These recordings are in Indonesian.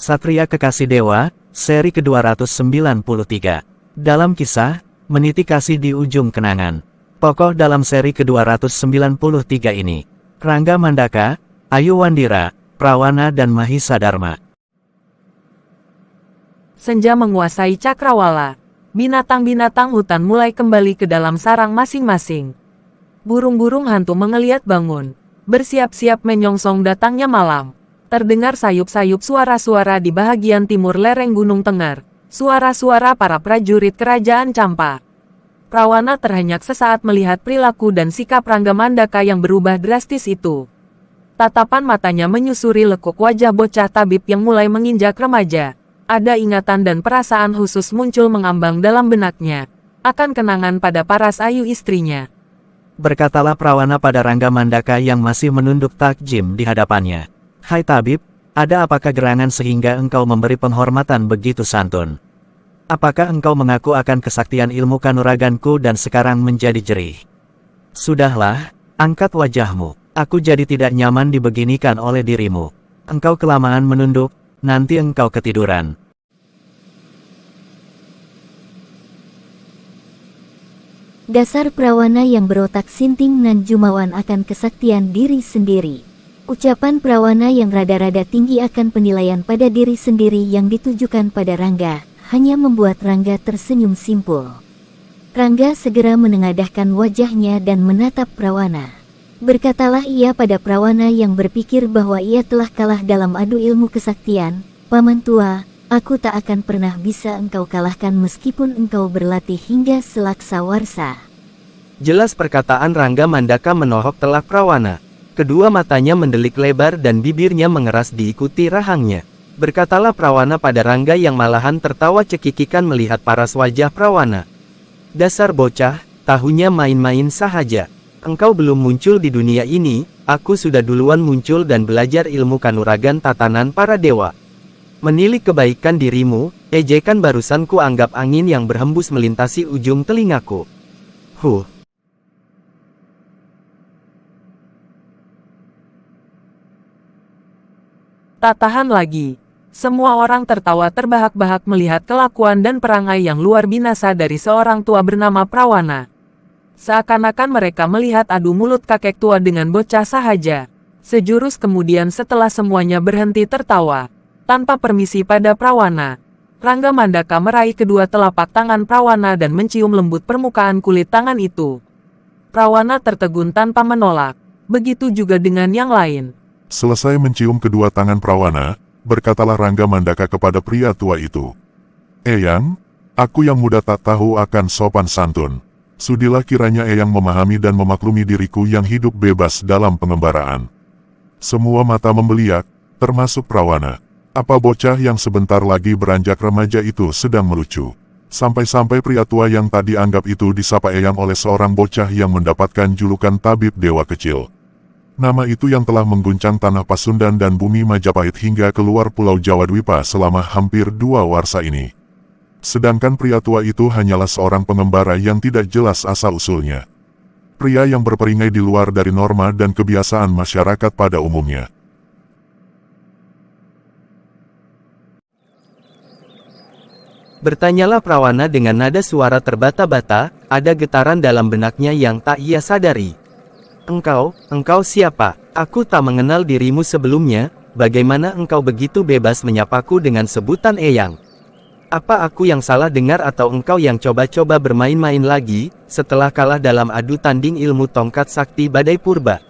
Satria Kekasih Dewa, seri ke-293. Dalam kisah, meniti kasih di ujung kenangan. Tokoh dalam seri ke-293 ini, Rangga Mandaka, Ayu Wandira, Prawana dan Mahisa Dharma. Senja menguasai cakrawala. Binatang-binatang hutan mulai kembali ke dalam sarang masing-masing. Burung-burung hantu mengeliat bangun, bersiap-siap menyongsong datangnya malam. Terdengar sayup-sayup suara-suara di bahagian timur lereng Gunung Tengger. Suara-suara para prajurit kerajaan Campa. Prawana terhenyak sesaat melihat perilaku dan sikap Rangga Mandaka yang berubah drastis itu. Tatapan matanya menyusuri lekuk wajah bocah tabib yang mulai menginjak remaja. Ada ingatan dan perasaan khusus muncul mengambang dalam benaknya. Akan kenangan pada Paras Ayu istrinya. Berkatalah Prawana pada Rangga Mandaka yang masih menunduk takjim di hadapannya. Hai tabib, ada apakah gerangan sehingga engkau memberi penghormatan begitu santun? Apakah engkau mengaku akan kesaktian ilmu kanuraganku dan sekarang menjadi jerih? Sudahlah, angkat wajahmu. Aku jadi tidak nyaman dibeginikan oleh dirimu. Engkau kelamaan menunduk, nanti engkau ketiduran. Dasar Prawana yang berotak sinting nan jumawan akan kesaktian diri sendiri. Ucapan Prawana yang rada-rada tinggi akan penilaian pada diri sendiri yang ditujukan pada Rangga, hanya membuat Rangga tersenyum simpul. Rangga segera menengadahkan wajahnya dan menatap Prawana. Berkatalah ia pada Prawana yang berpikir bahwa ia telah kalah dalam adu ilmu kesaktian, Paman tua, aku tak akan pernah bisa engkau kalahkan meskipun engkau berlatih hingga selaksa warsa. Jelas perkataan Rangga Mandaka menohok telak Prawana. Kedua matanya mendelik lebar dan bibirnya mengeras diikuti rahangnya. Berkatalah Prawana pada Rangga yang malahan tertawa cekikikan melihat paras wajah Prawana. Dasar bocah, tahunya main-main sahaja. Engkau belum muncul di dunia ini, aku sudah duluan muncul dan belajar ilmu kanuragan tatanan para dewa. Menilik kebaikan dirimu, ejekan barusan ku anggap angin yang berhembus melintasi ujung telingaku. Tak tahan lagi. Semua orang tertawa terbahak-bahak melihat kelakuan dan perangai yang luar binasa dari seorang tua bernama Prawana. Seakan-akan mereka melihat adu mulut kakek tua dengan bocah sahaja. Sejurus kemudian setelah semuanya berhenti tertawa, tanpa permisi pada Prawana, Rangga Mandaka meraih kedua telapak tangan Prawana dan mencium lembut permukaan kulit tangan itu. Prawana tertegun tanpa menolak. Begitu juga dengan yang lain. Selesai mencium kedua tangan Prawana, berkatalah Rangga Mandaka kepada pria tua itu. Eyang, aku yang muda tak tahu akan sopan santun. Sudilah kiranya Eyang memahami dan memaklumi diriku yang hidup bebas dalam pengembaraan. Semua mata membeliak, termasuk Prawana. Apa bocah yang sebentar lagi beranjak remaja itu sedang melucu. Sampai-sampai pria tua yang tak dianggap itu disapa Eyang oleh seorang bocah yang mendapatkan julukan tabib dewa kecil. Nama itu yang telah mengguncang tanah Pasundan dan bumi Majapahit hingga keluar pulau Jawa Dwipa selama hampir 2 warsa ini. Sedangkan pria tua itu hanyalah seorang pengembara yang tidak jelas asal-usulnya. Pria yang berperingai di luar dari norma dan kebiasaan masyarakat pada umumnya. Bertanyalah Prawana dengan nada suara terbata-bata, ada getaran dalam benaknya yang tak ia sadari. Engkau siapa? Aku tak mengenal dirimu sebelumnya, bagaimana engkau begitu bebas menyapaku dengan sebutan Eyang? Apa aku yang salah dengar atau engkau yang coba-coba bermain-main lagi, setelah kalah dalam adu tanding ilmu tongkat sakti badai purba?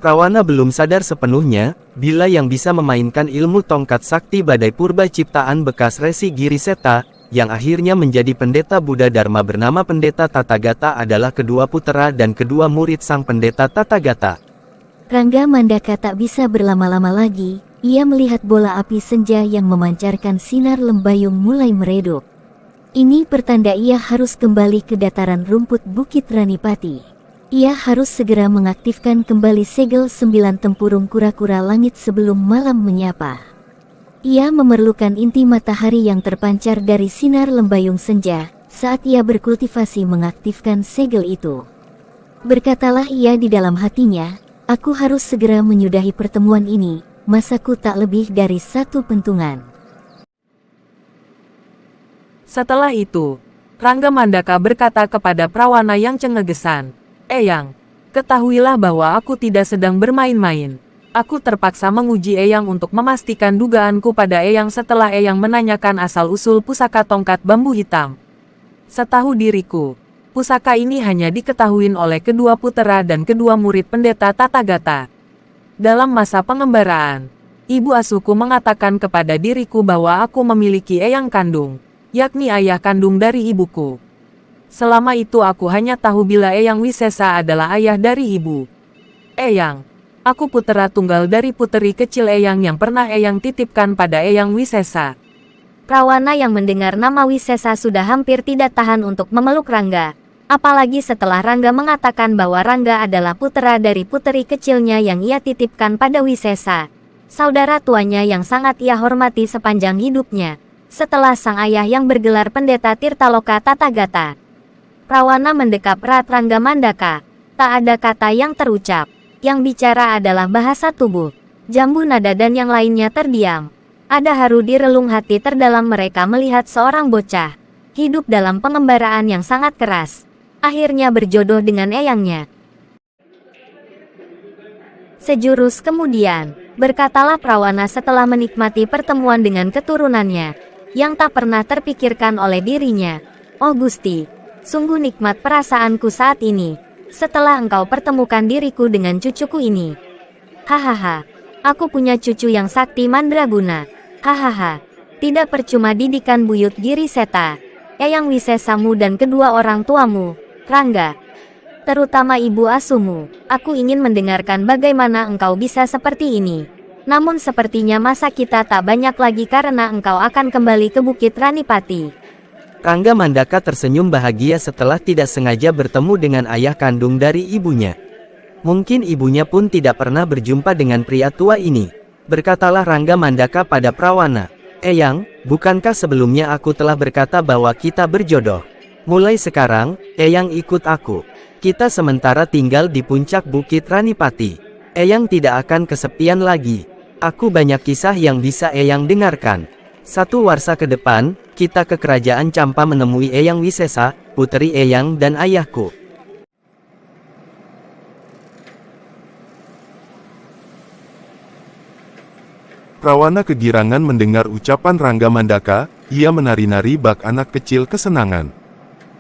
Prawana belum sadar sepenuhnya, bila yang bisa memainkan ilmu tongkat sakti badai purba ciptaan bekas Resi Giriseta, yang akhirnya menjadi pendeta Buddha Dharma bernama Pendeta Tathagata adalah kedua putera dan kedua murid sang Pendeta Tathagata. Rangga Mandaka tak bisa berlama-lama lagi, ia melihat bola api senja yang memancarkan sinar lembayung mulai meredup. Ini pertanda ia harus kembali ke dataran rumput Bukit Ranipati. Ia harus segera mengaktifkan kembali segel 9 tempurung kura-kura langit sebelum malam menyapa. Ia memerlukan inti matahari yang terpancar dari sinar lembayung senja, saat ia berkultivasi mengaktifkan segel itu. Berkatalah ia di dalam hatinya, aku harus segera menyudahi pertemuan ini, masaku tak lebih dari 1 pentungan. Setelah itu, Rangga Mandaka berkata kepada Prawana yang cengegesan, "Eyang, ketahuilah bahwa aku tidak sedang bermain-main. Aku terpaksa menguji Eyang untuk memastikan dugaanku pada Eyang setelah Eyang menanyakan asal-usul pusaka tongkat bambu hitam. Setahu diriku, pusaka ini hanya diketahui oleh kedua putera dan kedua murid pendeta Tathagata. Dalam masa pengembaraan, ibu asuhku mengatakan kepada diriku bahwa aku memiliki eyang kandung, yakni ayah kandung dari ibuku. Selama itu aku hanya tahu bila Eyang Wisesa adalah ayah dari ibu. Eyang, aku putera tunggal dari puteri kecil Eyang yang pernah Eyang titipkan pada Eyang Wisesa." Prawana yang mendengar nama Wisesa sudah hampir tidak tahan untuk memeluk Rangga. Apalagi setelah Rangga mengatakan bahwa Rangga adalah putera dari puteri kecilnya yang ia titipkan pada Wisesa, saudara tuanya yang sangat ia hormati sepanjang hidupnya, setelah sang ayah yang bergelar pendeta Tirtaloka Tathagata. Prawana mendekap erat Rangga Mandaka. Tak ada kata yang terucap. Yang bicara adalah bahasa tubuh. Jambu Nada dan yang lainnya terdiam. Ada haru di relung hati terdalam mereka melihat seorang bocah hidup dalam pengembaraan yang sangat keras, akhirnya berjodoh dengan eyangnya. Sejurus kemudian, berkatalah Prawana setelah menikmati pertemuan dengan keturunannya, yang tak pernah terpikirkan oleh dirinya. "Oh Gusti, sungguh nikmat perasaanku saat ini, setelah engkau pertemukan diriku dengan cucuku ini. Hahaha, aku punya cucu yang sakti mandraguna. Hahaha, tidak percuma didikan buyut Giri Seta, Eyang Wisesamu dan kedua orang tuamu, Rangga. Terutama ibu asuhmu, aku ingin mendengarkan bagaimana engkau bisa seperti ini. Namun sepertinya masa kita tak banyak lagi karena engkau akan kembali ke Bukit Ranipati." Rangga Mandaka tersenyum bahagia setelah tidak sengaja bertemu dengan ayah kandung dari ibunya. Mungkin ibunya pun tidak pernah berjumpa dengan pria tua ini. Berkatalah Rangga Mandaka pada Prawana, "Eyang, bukankah sebelumnya aku telah berkata bahwa kita berjodoh? Mulai sekarang, Eyang ikut aku. Kita sementara tinggal di puncak Bukit Ranipati. Eyang tidak akan kesepian lagi. Aku banyak kisah yang bisa Eyang dengarkan. Satu warsa ke depan, kita ke kerajaan Campa menemui Eyang Wisesa, puteri Eyang dan ayahku." Prawana kegirangan mendengar ucapan Rangga Mandaka, ia menari-nari bak anak kecil kesenangan.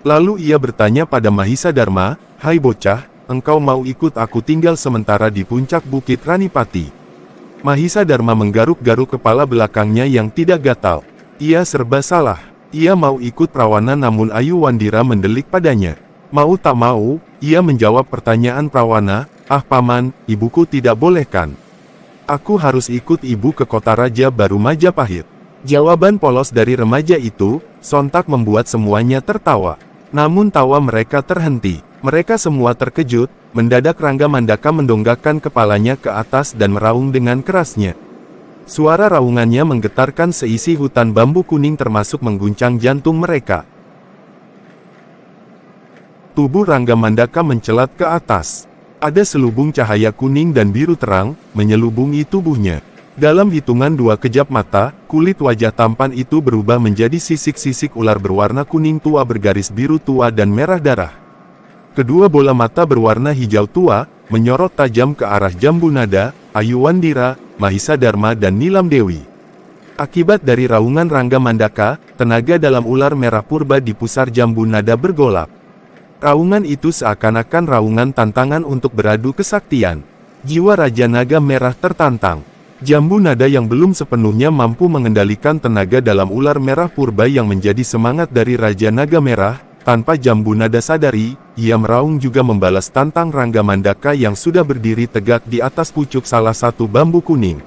Lalu ia bertanya pada Mahisa Dharma, "Hai bocah, engkau mau ikut aku tinggal sementara di puncak Bukit Ranipati?" Mahisa Dharma menggaruk-garuk kepala belakangnya yang tidak gatal. Ia serba salah. Ia mau ikut Prawana namun Ayu Wandira mendelik padanya. Mau tak mau, ia menjawab pertanyaan Prawana, "Ah paman, ibuku tidak bolehkan. Aku harus ikut ibu ke kota Raja Baru Majapahit." Jawaban polos dari remaja itu, sontak membuat semuanya tertawa. Namun tawa mereka terhenti. Mereka semua terkejut. Mendadak Rangga Mandaka mendongakkan kepalanya ke atas dan meraung dengan kerasnya. Suara raungannya menggetarkan seisi hutan bambu kuning termasuk mengguncang jantung mereka. Tubuh Rangga Mandaka mencelat ke atas. Ada selubung cahaya kuning dan biru terang, menyelubungi tubuhnya. Dalam hitungan 2 kejap mata, kulit wajah tampan itu berubah menjadi sisik-sisik ular berwarna kuning tua bergaris biru tua dan merah darah. Kedua bola mata berwarna hijau tua, menyorot tajam ke arah Jambu Nada, Ayu Wandira, Mahisa Dharma dan Nilam Dewi. Akibat dari raungan Rangga Mandaka, tenaga dalam ular merah purba di pusar Jambu Nada bergolak. Raungan itu seakan-akan raungan tantangan untuk beradu kesaktian. Jiwa Raja Naga Merah tertantang. Jambu Nada yang belum sepenuhnya mampu mengendalikan tenaga dalam ular merah purba yang menjadi semangat dari Raja Naga Merah. Tanpa Jambu Nada sadari, ia meraung juga membalas tantang Rangga Mandaka yang sudah berdiri tegak di atas pucuk salah satu bambu kuning.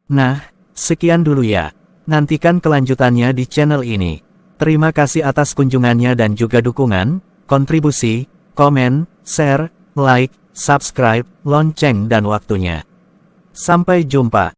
Nah, sekian dulu ya. Nantikan kelanjutannya di channel ini. Terima kasih atas kunjungannya dan juga dukungan, kontribusi, komen, share, like, subscribe, lonceng dan waktunya. Sampai jumpa.